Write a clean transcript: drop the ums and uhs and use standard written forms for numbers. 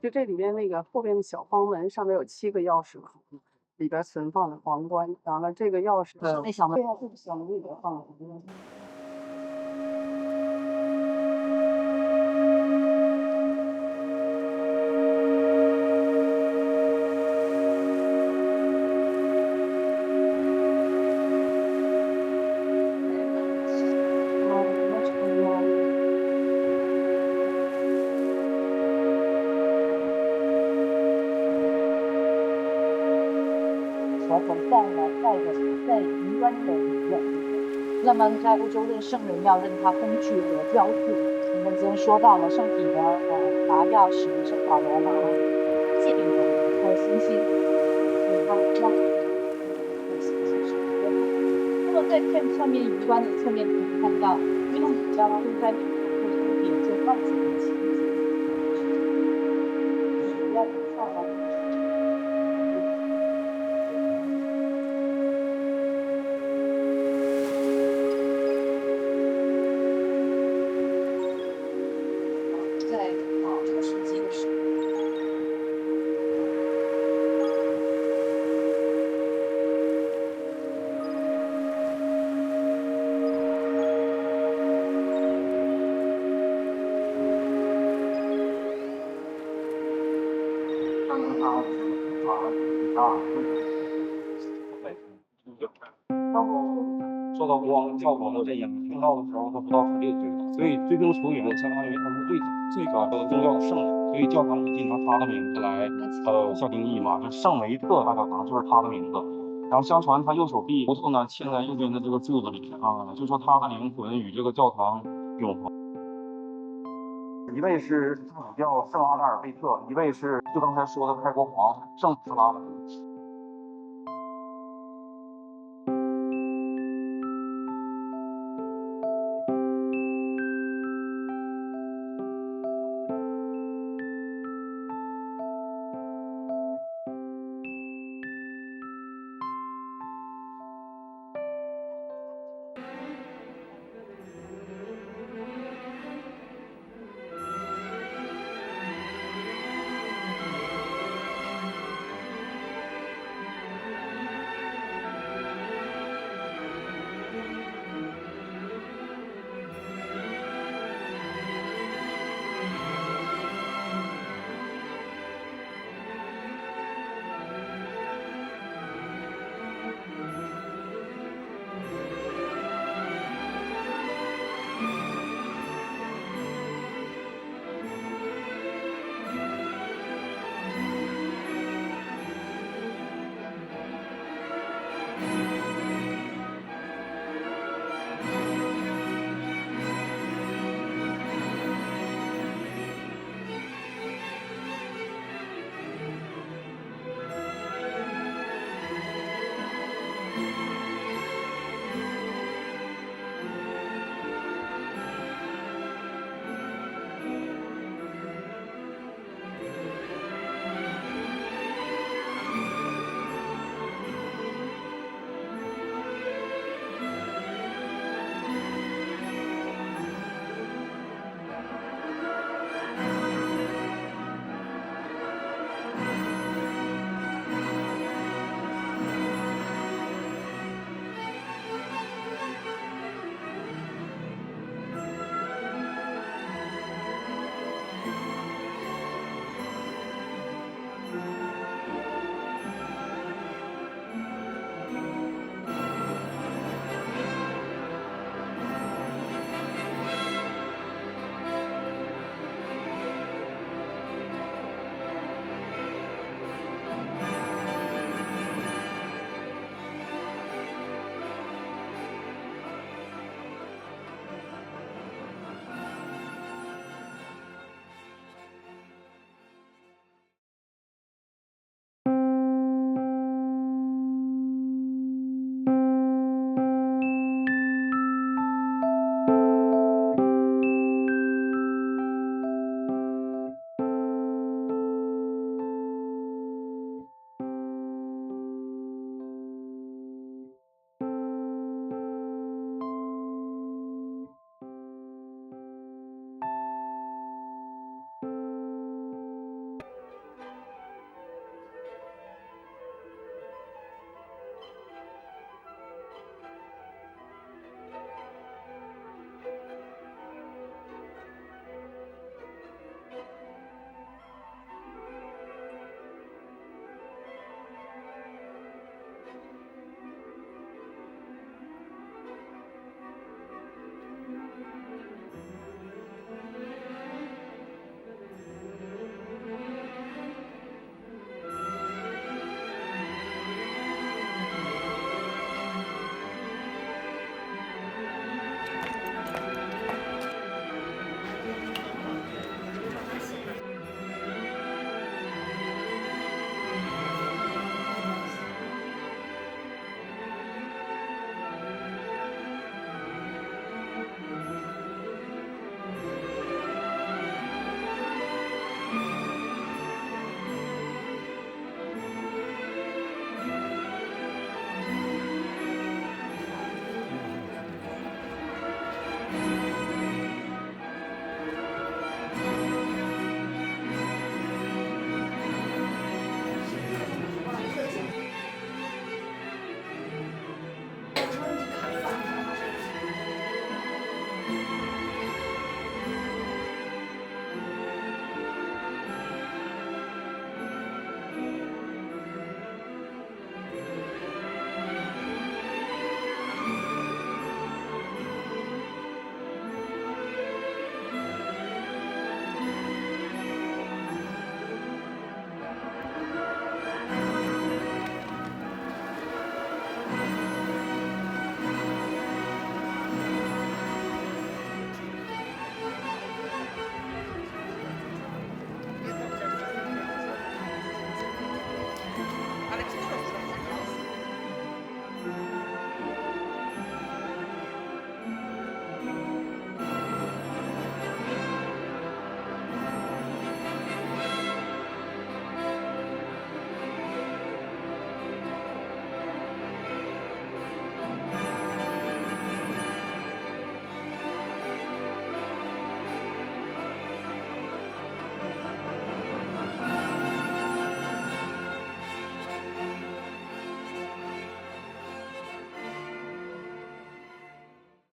就这里边那个后边的小方门上面有7个钥匙孔，里边存放的皇冠。完了，这个钥匙那小门对呀，这个小门里边放了皇冠。佛头在云端的里面。那么在欧洲认圣人要认他工具和雕塑。我们之前说到了圣彼得拿钥匙，圣保罗拿剑和星星，对他要星星是一个。那么在看上面云端的侧面可以看到，因为比较就在面部书写这万子的情景，主要的上来。在中世纪的时候，当时他很大很大，然后受到光教皇的镇压，殉道的时候他不到16岁，所以追究仇源相当于他们最高的宗教圣人，所以教堂就经常他的名字来下定义嘛，就圣维特大教堂就是他的名字。然后相传他右手臂骨头呢嵌在右边的这个柱子里啊，就说他的灵魂与这个教堂永恒。一位是天主教圣阿达尔贝特，一位是就刚才说的开国皇圣斯拉夫。